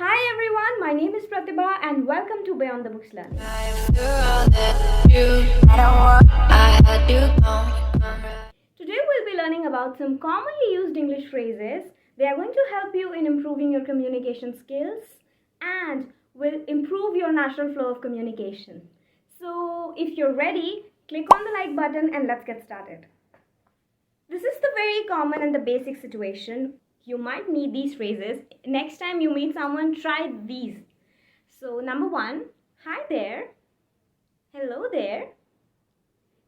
Hi everyone, my name is Pratibha and welcome to Beyond the Books Learning. Today we'll be learning about some commonly used English phrases. They are going to help you in improving your communication skills and will improve your natural flow of communication. So if you're ready, click on the like button and let's get started. This is the very common and the basic situation. You might need these phrases. Next time you meet someone, try these. So, number one, hi there. Hello there.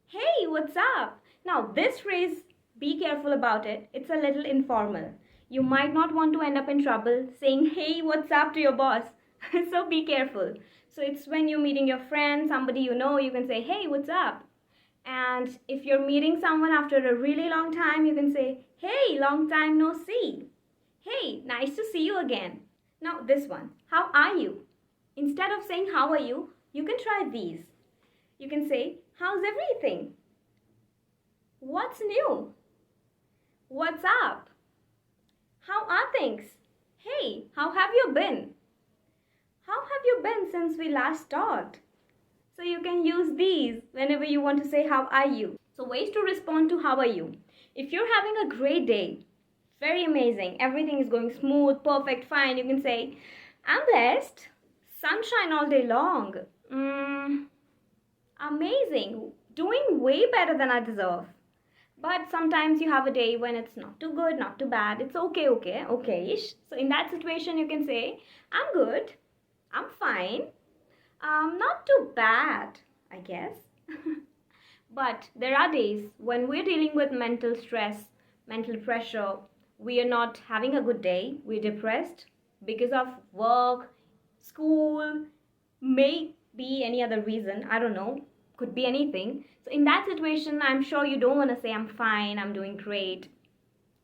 Hey, what's up? Now, this phrase, be careful about it. It's a little informal. You might not want to end up in trouble saying, hey, what's up to your boss. So, be careful. So, it's when you're meeting your friend, somebody you know, you can say, hey, what's up? And if you're meeting someone after a really long time, you can say, hey, long time no see. Hey, nice to see you again. Now, this one, how are you? Instead of saying, how are you, you can try these. You can say, how's everything? What's new? What's up? How are things? Hey, how have you been? How have you been since we last talked? So you can use these whenever you want to say how are you. So ways to respond to how are you. If you're having a great day, very amazing, everything is going smooth, perfect, fine, you can say, I'm blessed, sunshine all day long. Amazing, doing way better than I deserve. But sometimes you have a day when it's not too good, not too bad. It's okay-ish. So in that situation, you can say, I'm good, I'm fine, not too bad, I guess. But there are days when we're dealing with mental stress, mental pressure, we are not having a good day, we're depressed because of work, school, may be any other reason, I don't know, could be anything. So in that situation, I'm sure you don't want to say I'm fine, I'm doing great,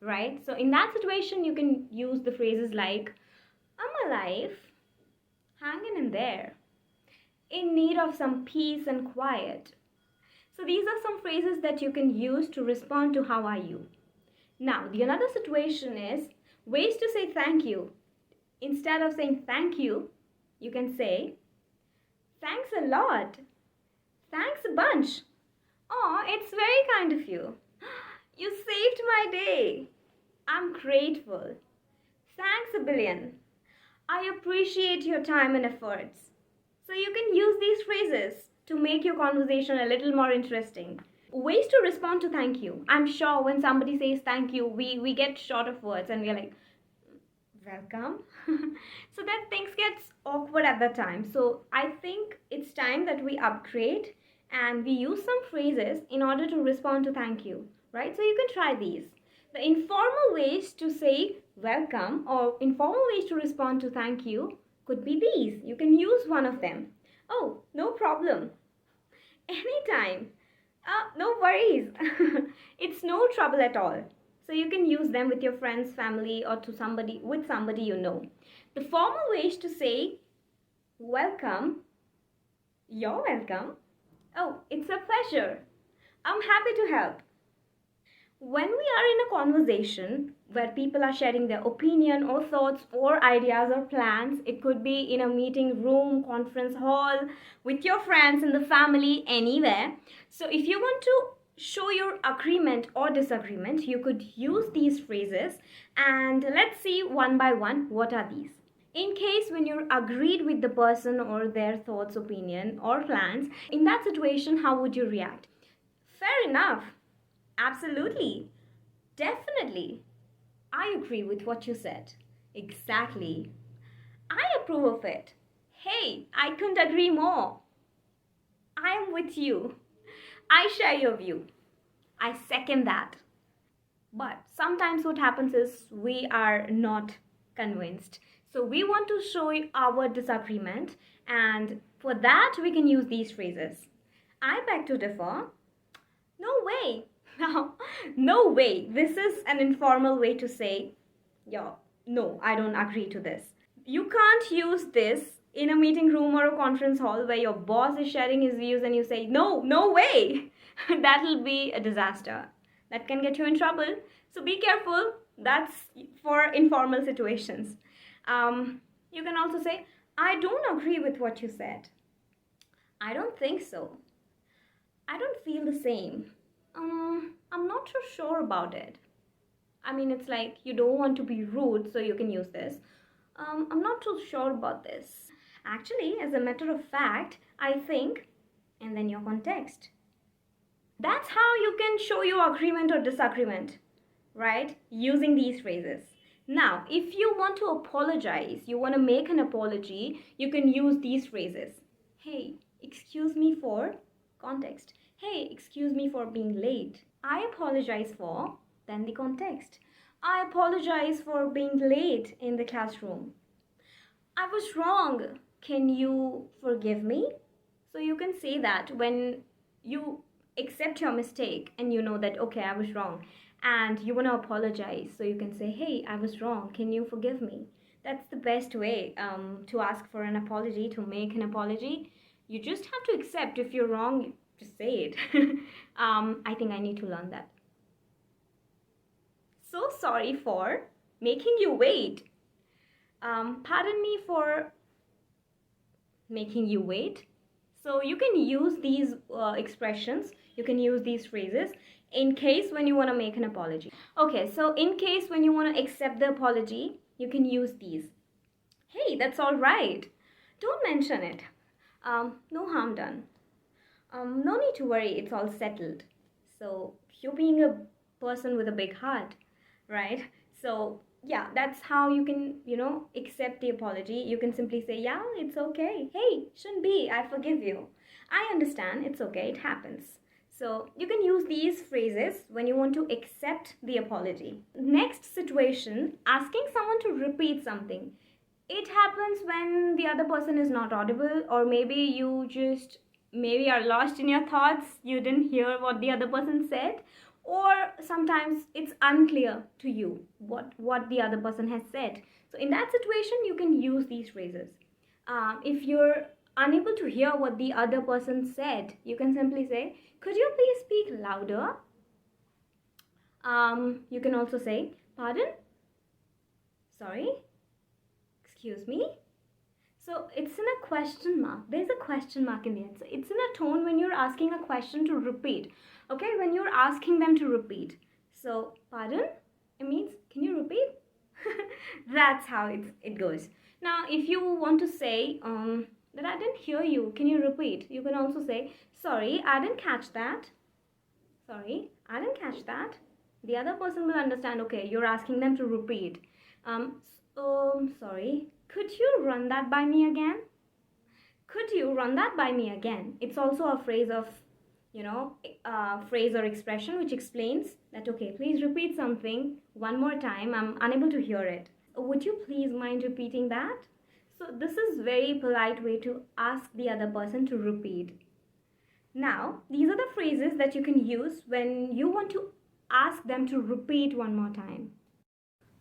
right? So in that situation, you can use the phrases like, I'm alive, hanging in there, in need of some peace and quiet. So these are some phrases that you can use to respond to how are you. Now, the another situation is ways to say thank you. Instead of saying thank you, you can say thanks a lot. Thanks a bunch. Oh, it's very kind of you. You saved my day. I'm grateful. Thanks a billion. I appreciate your time and efforts. So you can use these phrases to make your conversation a little more interesting. Ways to respond to thank you. I'm sure when somebody says thank you, we get short of words and we're like, welcome. So that things gets awkward at that time. So I think it's time that we upgrade and we use some phrases in order to respond to thank you, right? So you can try these. The informal ways to say welcome or informal ways to respond to thank you could be these. You can use one of them. Oh, no problem. Anytime. No worries. It's no trouble at all. So you can use them with your friends, family, or to somebody with somebody you know. The formal ways to say welcome, you're welcome. Oh, it's a pleasure. I'm happy to help. When we are in a conversation where people are sharing their opinion or thoughts or ideas or plans, it could be in a meeting room, conference hall, with your friends, in the family, anywhere. So if you want to show your agreement or disagreement, you could use these phrases. And let's see one by one what are these. In case when you're agreed with the person or their thoughts, opinion, or plans, in that situation, how would you react? Fair enough. Absolutely. Definitely. I agree with what you said. Exactly. I approve of it. Hey, I couldn't agree more. I am with you. I share your view. I second that. But sometimes what happens is we are not convinced. So we want to show our disagreement, and for that we can use these phrases. I beg to differ. No way. Now, no way. This is an informal way to say, yeah, no, I don't agree to this. You can't use this in a meeting room or a conference hall where your boss is sharing his views and you say, no, no way. That'll be a disaster. That can get you in trouble. So be careful. That's for informal situations. You You can also say, I don't agree with what you said. I don't think so. I don't feel the same. I'm not so sure about it. I mean, it's like you don't want to be rude, so you can use this. I'm not too sure about this. Actually, as a matter of fact, I think, and then your context. That's how you can show your agreement or disagreement, right? Using these phrases. Now, if you want to apologize, you want to make an apology, you can use these phrases. Hey, excuse me for context. Hey, excuse me for being late. I apologize for, then the context. I apologize for being late in the classroom. I was wrong. Can you forgive me? So you can say that when you accept your mistake and you know that, okay, I was wrong, and you want to apologize. So you can say, hey, I was wrong. Can you forgive me? That's the best way to ask for an apology, to make an apology. You just have to accept if you're wrong, just say it. I think I need to learn that. So sorry for making you wait. Pardon me for making you wait. So you can use these expressions, you can use these phrases in case when you want to make an apology. Okay, so in case when you want to accept the apology, you can use these. Hey, that's all right. Don't mention it. No harm done. No need to worry, it's all settled. So you're being a person with a big heart, right? So yeah, that's how you can, accept the apology. You can simply say, yeah, it's okay. Hey, shouldn't be. I forgive you. I understand. It's okay. It happens. So you can use these phrases when you want to accept the apology. Next situation, asking someone to repeat something. It happens when the other person is not audible, or maybe you just maybe are lost in your thoughts, you didn't hear what the other person said, or sometimes it's unclear to you what the other person has said. So in that situation you can use these phrases. If you're unable to hear what the other person said, you can simply say, could you please speak louder? You can also say, pardon, sorry, excuse me. So it's in a question mark. There's a question mark in the end. So it's in a tone when you're asking a question to repeat. Okay, when you're asking them to repeat. So, pardon? It means, can you repeat? That's how it goes. Now, if you want to say that I didn't hear you, can you repeat? You can also say, sorry, I didn't catch that. Sorry, I didn't catch that. The other person will understand, okay, you're asking them to repeat. Sorry, could you run that by me again? Could you run that by me again? It's also a phrase of, phrase or expression which explains that, okay, please repeat something one more time. I'm unable to hear it. Would you please mind repeating that? So this is very polite way to ask the other person to repeat. Now, these are the phrases that you can use when you want to ask them to repeat one more time.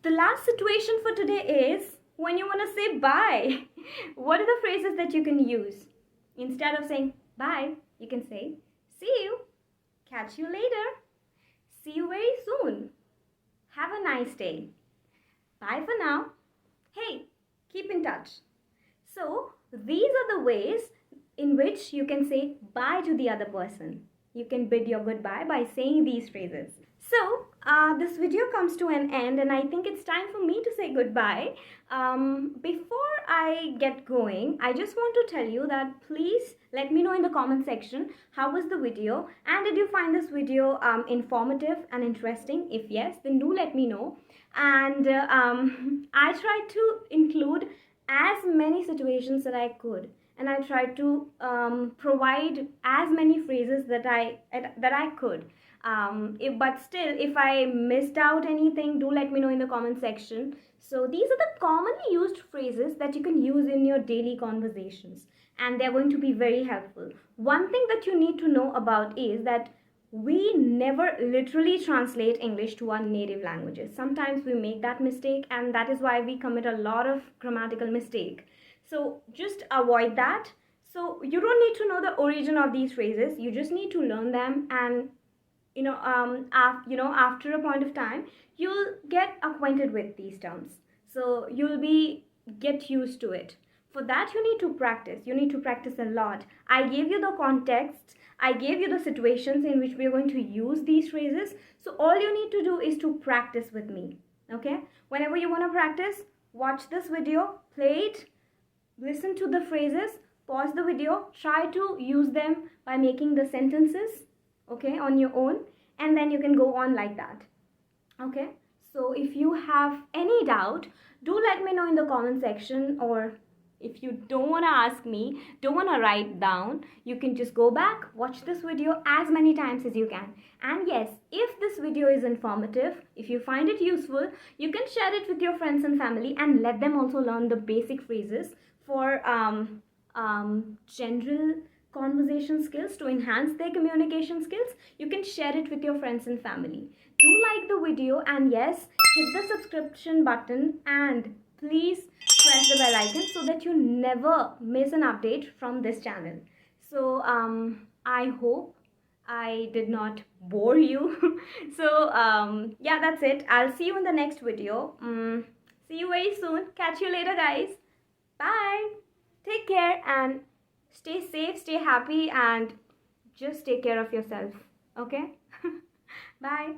The last situation for today is when you want to say bye. What are the phrases that you can use? Instead of saying bye, you can say, see you, catch you later, see you very soon, have a nice day, bye for now, hey, keep in touch. So these are the ways in which you can say bye to the other person. You can bid your goodbye by saying these phrases. So this video comes to an end, and I think it's time for me to say goodbye. Before I get going, I just want to tell you that please let me know in the comment section how was the video, and did you find this video informative and interesting? If yes, then do let me know. And I tried to include as many situations that I could, and I tried to provide as many phrases that I could. But still, if I missed out anything, do let me know in the comment section. So these are the commonly used phrases that you can use in your daily conversations, and they're going to be very helpful. One thing that you need to know about is that we never literally translate English to our native languages. Sometimes we make that mistake, and that is why we commit a lot of grammatical mistake. So just avoid that. So you don't need to know the origin of these phrases. You just need to learn them, and after a point of time, you'll get acquainted with these terms. So you'll be get used to it. For that, you need to practice. You need to practice a lot. I gave you the context, I gave you the situations in which we are going to use these phrases. So, all you need to do is to practice with me. Okay? Whenever you want to practice, watch this video, play it, listen to the phrases, pause the video, try to use them by making the sentences, okay, on your own, and then you can go on like that. Okay, so if you have any doubt, do let me know in the comment section, or if you don't want to ask me, don't want to write down, you can just go back, watch this video as many times as you can. And yes, if this video is informative, if you find it useful, you can share it with your friends and family and let them also learn the basic phrases for general conversation skills, to enhance their communication skills. You can share it with your friends and family. Do like the video, and yes, hit the subscription button, and please press the bell icon so that you never miss an update from this channel. So I hope I did not bore you. So yeah, that's it. I'll see you in the next video. See you very soon. Catch you later, guys. Bye. Take care and stay safe, stay happy, and just take care of yourself. Okay? Bye.